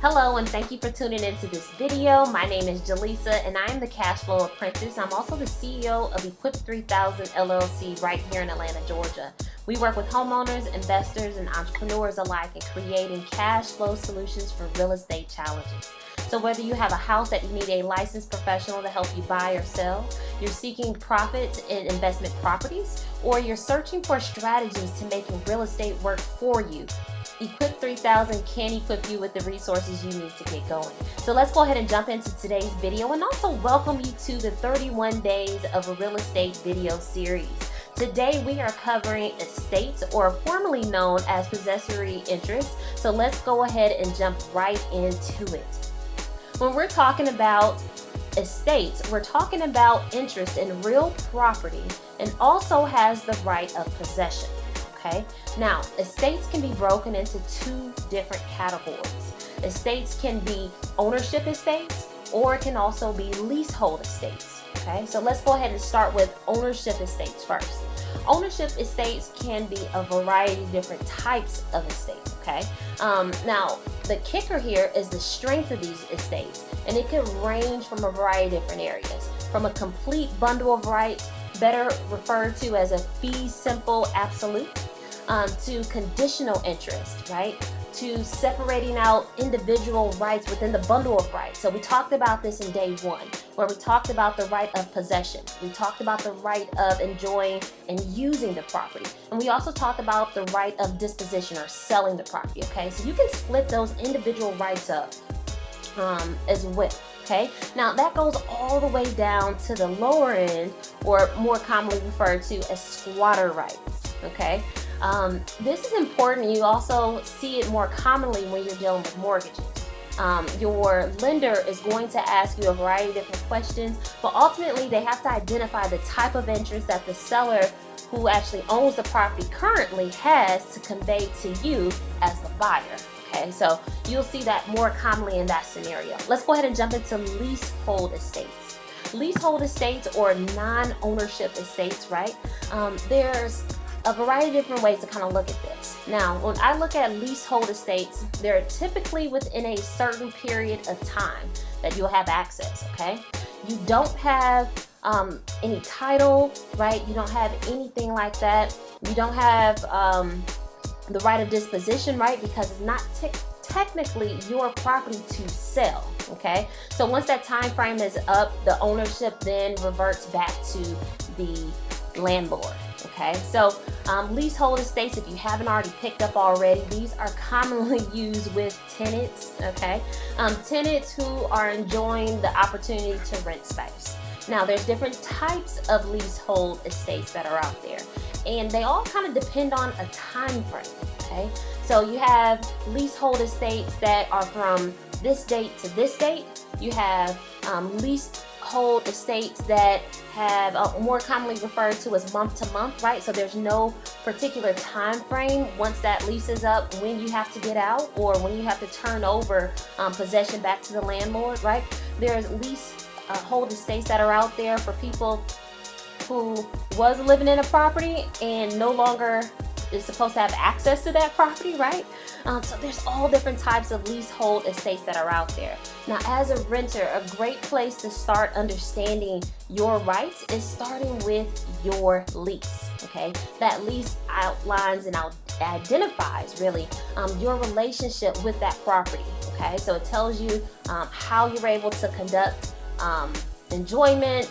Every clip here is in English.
Hello and thank you for tuning into this video. My name is Jaleesa and I am the Cash Flow Apprentice. I'm also the CEO of Equip 3000 LLC right here in Atlanta, Georgia. We work with homeowners, investors, and entrepreneurs alike in creating cash flow solutions for real estate challenges. So whether you have a house that you need a licensed professional to help you buy or sell, you're seeking profits in investment properties, or you're searching for strategies to making real estate work for you, Equip 3000 can equip you with the resources you need to get going. So let's go ahead and jump into today's video and also welcome you to the 31 days of a real estate video series. Today we are covering estates, or formerly known as possessory interest. So let's go ahead and jump right into it. When we're talking about estates, we're talking about interest in real property and also has the right of possession. Okay. Now, estates can be broken into two different categories. Estates can be ownership estates, or it can also be leasehold estates. Okay, so let's go ahead and start with ownership estates first. Ownership estates can be a variety of different types of estates. Okay, now the kicker here is the strength of these estates, and it can range from a variety of different areas, from a complete bundle of rights, better referred to as a fee simple absolute, to conditional interest, right? To separating out individual rights within the bundle of rights. So we talked about this in day one, where we talked about the right of possession. We talked about the right of enjoying and using the property. And we also talked about the right of disposition, or selling the property, okay? So you can split those individual rights up as well. Okay, now that goes all the way down to the lower end, or more commonly referred to as squatter rights. Okay, this is important. You also see it more commonly when you're dealing with mortgages. Your lender is going to ask you a variety of different questions, but ultimately they have to identify the type of interest that the seller who actually owns the property currently has to convey to you as the buyer. Okay, so you'll see that more commonly in that scenario. Let's go ahead and jump into leasehold estates. Leasehold estates, or non-ownership estates, right? There's a variety of different ways to kind of look at this. Now, when I look at leasehold estates, they're typically within a certain period of time that you'll have access, okay? You don't have any title, right? You don't have anything like that. You don't have the right of disposition, right? Because it's not technically your property to sell. Okay, so once that time frame is up, the ownership then reverts back to the landlord. Okay, so leasehold estates, if you haven't already picked up already, these are commonly used with tenants. Okay, tenants who are enjoying the opportunity to rent space. Now, there's different types of leasehold estates that are out there, and they all kind of depend on a time frame. Okay, so you have leasehold estates that are from this date to this date. You have leasehold estates that have more commonly referred to as month to month, right? So there's no particular time frame once that lease is up when you have to get out, or when you have to turn over possession back to the landlord, right? There's leasehold estates that are out there for people who was living in a property and no longer is supposed to have access to that property, right? So there's all different types of leasehold estates that are out there. Now, as a renter, a great place to start understanding your rights is starting with your lease. Okay, that lease outlines and identifies really your relationship with that property. Okay, so it tells you how you're able to conduct enjoyment,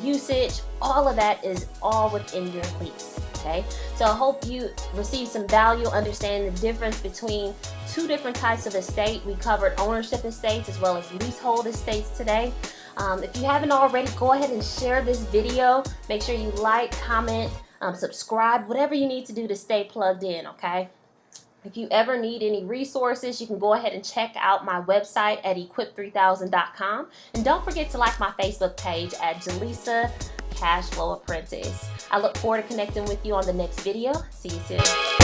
usage, all of that is all within your lease. Okay, so I hope you receive some value understanding the difference between two different types of estate. We covered ownership estates as well as leasehold estates today. If you haven't already, go ahead and share this video. Make sure you like, comment, subscribe, whatever you need to do to stay plugged in. Okay, if you ever need any resources, you can go ahead and check out my website at equip3000.com, and don't forget to like my Facebook page at Jaleesa Cash Flow Apprentice. I look forward to connecting with you on the next video. See you soon.